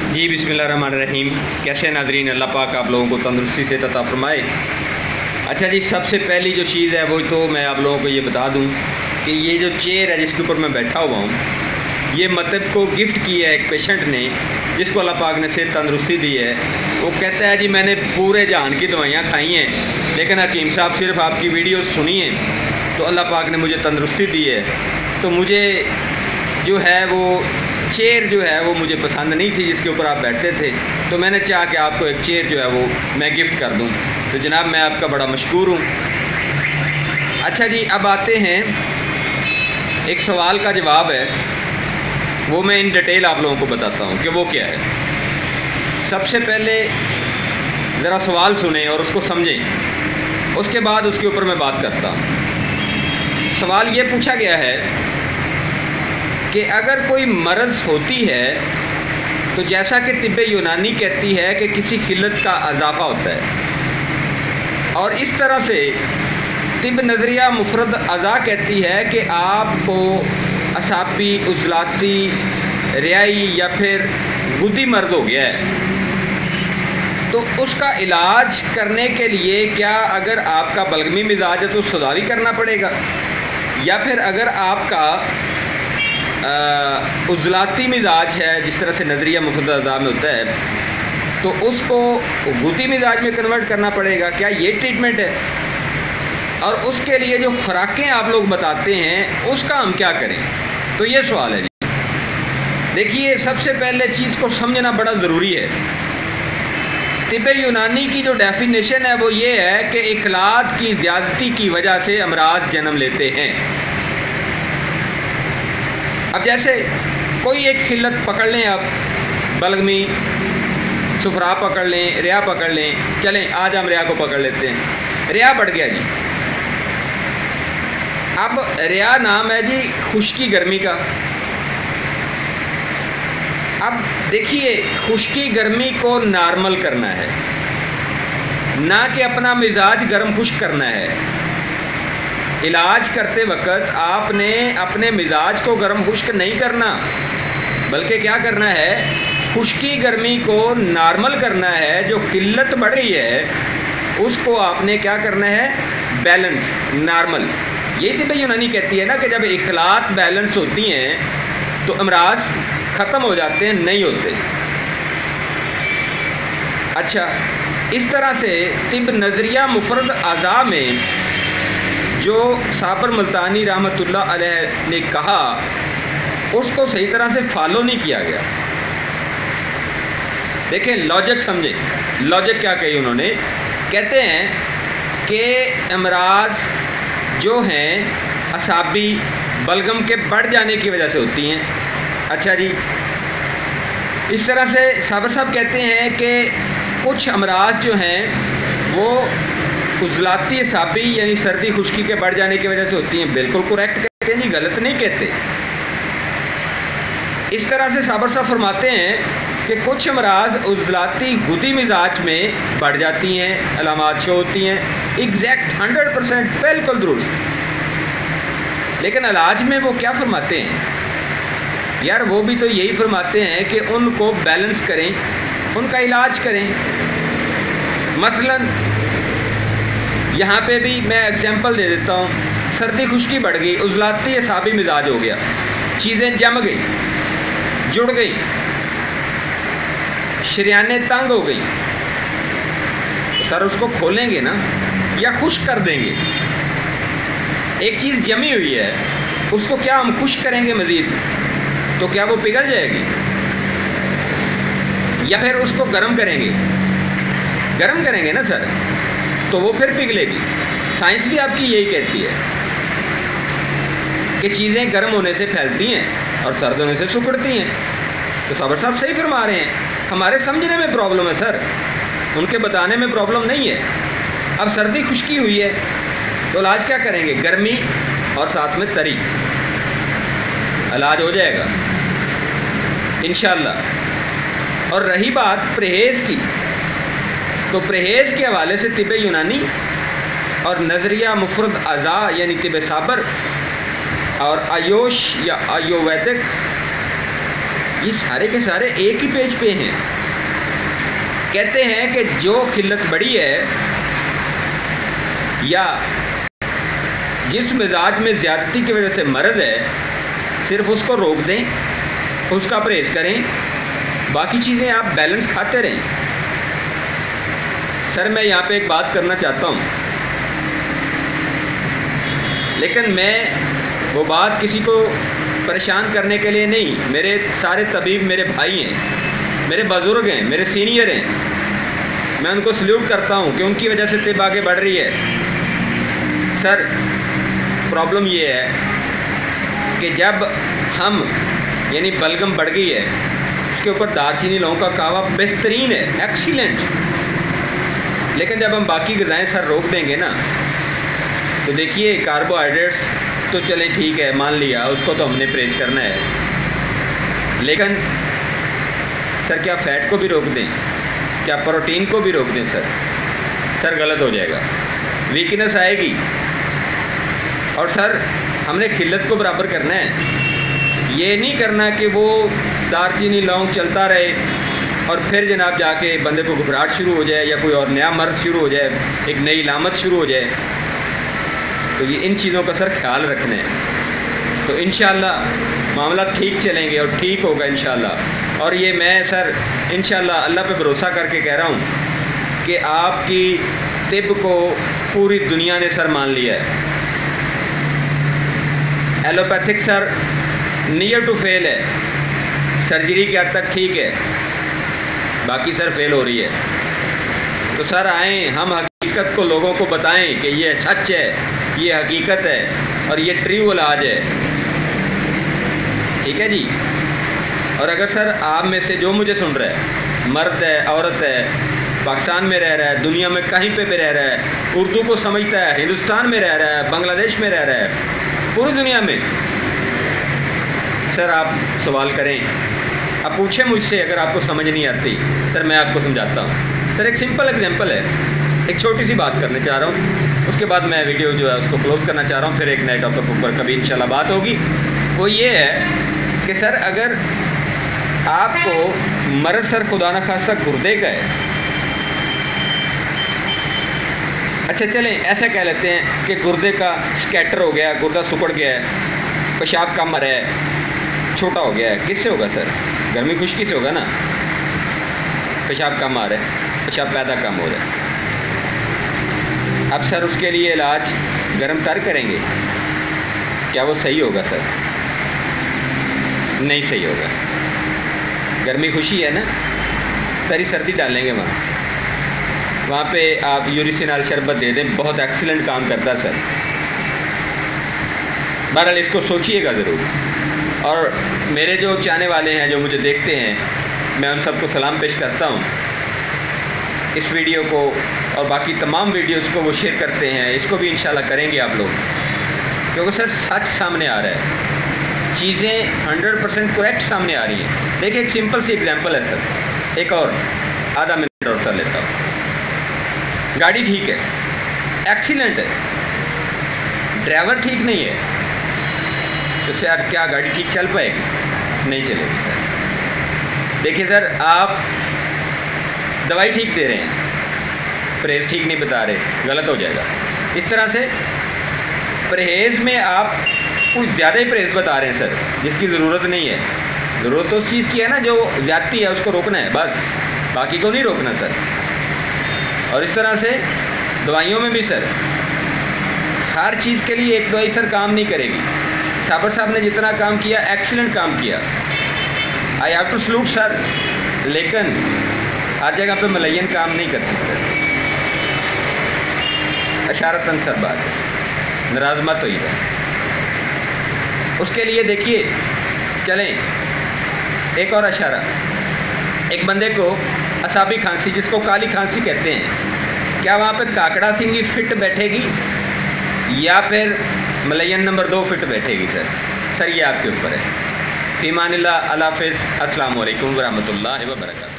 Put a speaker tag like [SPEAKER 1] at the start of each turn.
[SPEAKER 1] जी बिस्मिल्लाहिर्रहमानिर्रहीम। कैसे हैं नाज़रीन? अल्लाह पाक आप लोगों को तंदुरुस्ती से अता फरमाए। अच्छा जी, सबसे पहली जो चीज़ है वो तो मैं आप लोगों को ये बता दूं कि ये जो चेयर है जिसके ऊपर मैं बैठा हुआ हूँ, ये मतलब को गिफ्ट की है एक पेशेंट ने, जिसको अल्लाह पाक ने सेहत तंदुरुस्ती दी है। वो कहता है जी मैंने पूरे जहान की दवाइयाँ खाई हैं, लेकिन हकीम साहब सिर्फ आपकी वीडियो सुनी है तो अल्लाह पाक ने मुझे तंदुरुस्ती दी है। तो मुझे जो है वो चेयर जो है वो मुझे पसंद नहीं थी जिसके ऊपर आप बैठते थे, तो मैंने चाहा कि आपको एक चेयर जो है वो मैं गिफ्ट कर दूं। तो जनाब मैं आपका बड़ा मशकूर हूँ। अच्छा जी, अब आते हैं एक सवाल का जवाब है, वो मैं इन डिटेल आप लोगों को बताता हूँ कि वो क्या है। सबसे पहले ज़रा सवाल सुने और उसको समझें, उसके बाद उसके ऊपर मैं बात करता हूँ। सवाल ये पूछा गया है कि अगर कोई मर्ज़ होती है तो जैसा कि तिब्बे यूनानी कहती है कि किसी खिल्लत का इजाफा होता है, और इस तरह से तिब नज़रिया मुफरद अज़ा कहती है कि आपको असाबी, उज़लाती, रियाई या फिर गुदी मर्ज़ हो गया है, तो उसका इलाज करने के लिए क्या अगर आपका बलगमी मिजाज है तो सुधारी करना पड़ेगा, या फिर अगर आपका उज़लाती मिजाज है जिस तरह से नज़रिया मुफरद अज़ा में होता है तो उसको गुदी मिजाज में कन्वर्ट करना पड़ेगा? क्या ये ट्रीटमेंट है? और उसके लिए जो खुराकें आप लोग बताते हैं उसका हम क्या करें? तो ये सवाल है जी। देखिए, सबसे पहले चीज़ को समझना बड़ा ज़रूरी है। तिब्बे यूनानी की जो डेफिनेशन है वो ये है कि इखलात की ज़्यादती की वजह से अमराज जन्म लेते हैं। अब जैसे कोई एक खिल्लत पकड़ लें, आप बलगमी, सुफरा पकड़ लें, रिया पकड़ लें, चलें आज हम रिया को पकड़ लेते हैं। रिया बढ़ गया जी। अब रिया नाम है जी खुश्की गर्मी का। अब देखिए, खुश्की गर्मी को नॉर्मल करना है, ना कि अपना मिजाज गर्म खुश्क करना है। इलाज करते वक्त आपने अपने मिजाज को गर्म खुश्क नहीं करना, बल्कि क्या करना है, खुश्की गर्मी को नॉर्मल करना है। जो किल्लत बढ़ रही है उसको आपने क्या करना है, बैलेंस, नॉर्मल। यही तिब्बे यूनानी कहती है ना कि जब इखलात बैलेंस होती हैं तो अमराज ख़त्म हो जाते हैं, नहीं होते। अच्छा, इस तरह से तिब नज़रिया मुफरद अज़ा में जो साबर मुल्तानी रहमतुल्लाह अलैह ने कहा उसको सही तरह से फॉलो नहीं किया गया। देखें, लॉजिक समझें। लॉजिक क्या कही उन्होंने? कहते हैं कि अमराज जो हैं असाबी, बलगम के बढ़ जाने की वजह से होती हैं। अच्छा जी, इस तरह से साबर साहब कहते हैं कि कुछ अमराज जो हैं वो उज़लाती असाबी यानी सर्दी खुश्की के बढ़ जाने की वजह से होती हैं। बिल्कुल करेक्ट कहते हैं जी, गलत नहीं कहते। इस तरह से साबर साहब फरमाते हैं कि कुछ अमराज उज़लाती गुदी मिजाज में बढ़ जाती हैं, अलामात शो होती हैं। एग्जैक्ट 100% बिल्कुल दुरुस्त। लेकिन इलाज में वो क्या फरमाते हैं यार? वो भी तो यही फरमाते हैं कि उनको बैलेंस करें, उनका इलाज करें। मसलन यहाँ पे भी मैं एग्जांपल दे देता हूँ। सर्दी खुश्की बढ़ गई, उज़लाती असाबी मिजाज हो गया, चीज़ें जम गई, जुड़ गई, शरियानें तंग हो गई, तो सर उसको खोलेंगे ना या खुश्क कर देंगे? एक चीज़ जमी हुई है उसको क्या हम खुश्क करेंगे मज़ीद? तो क्या वो पिघल जाएगी? या फिर उसको गर्म करेंगे? गर्म करेंगे ना सर, तो वो फिर पिघलेगी। साइंस भी आपकी यही कहती है कि चीज़ें गर्म होने से फैलती हैं और सर्द होने से सिकुड़ती हैं। तो साबर साहब सही फरमा रहे हैं। हमारे समझने में प्रॉब्लम है सर, उनके बताने में प्रॉब्लम नहीं है। अब सर्दी खुश्की हुई है तो इलाज क्या करेंगे? गर्मी और साथ में तरी, इलाज हो जाएगा इंशाअल्लाह। और रही बात परहेज़ की, तो परहेज़ के हवाले से तिब्बे यूनानी और नज़रिया मुफरद अज़ा यानी तिब्बे साबर और आयुष या आयुर्वेदिक یہ سارے کے سارے ایک ہی پیج پہ ہیں. کہتے ہیں کہ جو قلت بڑی ہے یا جس مزاج میں زیادتی کی وجہ سے مرض ہے، صرف اس کو روک دیں، اس کا پرہیز کریں، باقی چیزیں آپ بیلنس کھاتے رہیں. سر میں یہاں پہ ایک بات کرنا چاہتا ہوں، لیکن میں وہ بات کسی کو پریشان کرنے کے لیے نہیں. میرے سارے طبیب میرے بھائی ہیں، میرے بزرگ ہیں، میرے سینئر ہیں. میں ان کو سلیوٹ کرتا ہوں کہ ان کی وجہ سے طب آگے بڑھ رہی ہے. سر پرابلم یہ ہے کہ جب ہم یعنی بلغم بڑھ گئی ہے، اس کے اوپر دار چینی لونگ کا کہوا بہترین ہے، ایکسیلنٹ. لیکن جب ہم باقی غذائیں سر روک دیں گے نا، تو دیکھیے کاربوہائیڈریٹس تو چلیں ٹھیک ہے، مان لیا اس کو تو ہم نے پرہیز کرنا ہے، لیکن سر کیا فیٹ کو بھی روک دیں؟ کیا پروٹین کو بھی روک دیں؟ سر غلط ہو جائے گا، ویکنس آئے گی. اور سر ہم نے قلت کو برابر کرنا ہے. یہ نہیں کرنا کہ وہ دار چینی لونگ چلتا رہے اور پھر جناب جا کے بندے کو گھبراہٹ شروع ہو جائے یا کوئی اور نیا مرض شروع ہو جائے، ایک نئی علامت شروع ہو جائے. تو یہ ان چیزوں کا سر خیال رکھنا ہے. تو انشاءاللہ معاملہ ٹھیک چلیں گے اور ٹھیک ہوگا انشاءاللہ. اور یہ میں سر انشاءاللہ اللہ پہ بھروسہ کر کے کہہ رہا ہوں کہ آپ کی طب کو پوری دنیا نے سر مان لیا ہے. ایلوپیتھک سر نیئر ٹو فیل ہے، سرجری کے حد تک ٹھیک ہے، باقی سر فیل ہو رہی ہے. تو سر آئیں، ہم حقیقت کو لوگوں کو بتائیں کہ یہ سچ ہے، یہ حقیقت ہے اور یہ ٹریو علاج ہے. ٹھیک ہے جی. اور اگر سر آپ میں سے جو مجھے سن رہا ہے، مرد ہے، عورت ہے، پاکستان میں رہ رہا ہے، دنیا میں کہیں پہ بھی رہ رہا ہے، اردو کو سمجھتا ہے، ہندوستان میں رہ رہا ہے، بنگلہ دیش میں رہ رہا ہے، پوری دنیا میں، سر آپ سوال کریں، آپ پوچھیں مجھ سے. اگر آپ کو سمجھ نہیں آتی سر میں آپ کو سمجھاتا ہوں. سر ایک سمپل ایگزامپل ہے، ایک چھوٹی سی بات کرنے چاہ رہا ہوں، اس کے بعد میں ویڈیو جو ہے اس کو کلوز کرنا چاہ رہا ہوں. پھر ایک نئے ٹاپک اوپر کبھی انشاءاللہ بات ہوگی. وہ یہ ہے کہ سر اگر آپ کو مرض سر خدا نخواستہ گردے کا ہے، اچھا چلیں ایسا کہہ لیتے ہیں کہ گردے کا سکیٹر ہو گیا، گردہ سکڑ گیا ہے، پیشاب کم آ رہا ہے، چھوٹا ہو گیا ہے. کس سے ہوگا سر؟ گرمی خشکی سے ہوگا نا. پیشاب کم آ رہا ہے، پیشاب پیدا کم ہو رہا ہے. اب سر اس کے لیے علاج گرم تر کریں گے، کیا وہ صحیح ہوگا سر؟ نہیں صحیح ہوگا. گرمی خوشی ہے نا، تری سردی ڈالیں گے وہاں پہ آپ یوریسینال شربت دے دیں، بہت ایکسیلنٹ کام کرتا سر. بہرحال اس کو سوچئے گا ضرور. اور میرے جو چاہنے والے ہیں، جو مجھے دیکھتے ہیں، میں ان سب کو سلام پیش کرتا ہوں. اس ویڈیو کو اور باقی تمام ویڈیوز کو وہ شیئر کرتے ہیں، اس کو بھی انشاءاللہ کریں گے آپ لوگ، کیونکہ سر سچ سامنے آ رہا ہے، چیزیں 100% کریکٹ سامنے آ رہی ہیں. دیکھیں ایک سمپل سی ایگزامپل ہے سر، ایک اور آدھا منٹ اور سر لیتا ہوں. گاڑی ٹھیک ہے، ایکسیلنٹ ہے، ڈرائیور ٹھیک نہیں ہے، تو سر کیا گاڑی ٹھیک چل پائے گی؟ نہیں چلے گی سر. دیکھیے سر آپ دوائی ٹھیک دے رہے ہیں، پرہیز ٹھیک نہیں بتا رہے، غلط ہو جائے گا. اس طرح سے پرہیز میں آپ کچھ زیادہ ہی پرہیز بتا رہے ہیں سر، جس کی ضرورت نہیں ہے. ضرورت تو اس چیز کی ہے نا جو زیادتی ہے، اس کو روکنا ہے بس، باقی کو نہیں روکنا سر. اور اس طرح سے دوائیوں میں بھی سر ہر چیز کے لیے ایک دوائی سر کام نہیں کرے گی. صابر صاحب نے جتنا کام کیا ایکسیلنٹ کام کیا، آئی ہیو ٹو سلوٹ سر. لیکن ہر جگہ پہ ملین کام نہیں کرتی سر، اشارتاً سر بات ہے، ناراض مت ہوئی گا. اس کے لیے دیکھیے چلیں ایک اور اشارہ. ایک بندے کو اعصابی کھانسی، جس کو کالی کھانسی کہتے ہیں، کیا وہاں پہ کاکڑا سنگھی فٹ بیٹھے گی یا پھر ملین نمبر 2 فٹ بیٹھے گی سر؟ سر یہ آپ کے اوپر ہے. فی امان اللہ، اللہ حافظ، السلام علیکم ورحمۃ اللہ وبرکاتہ.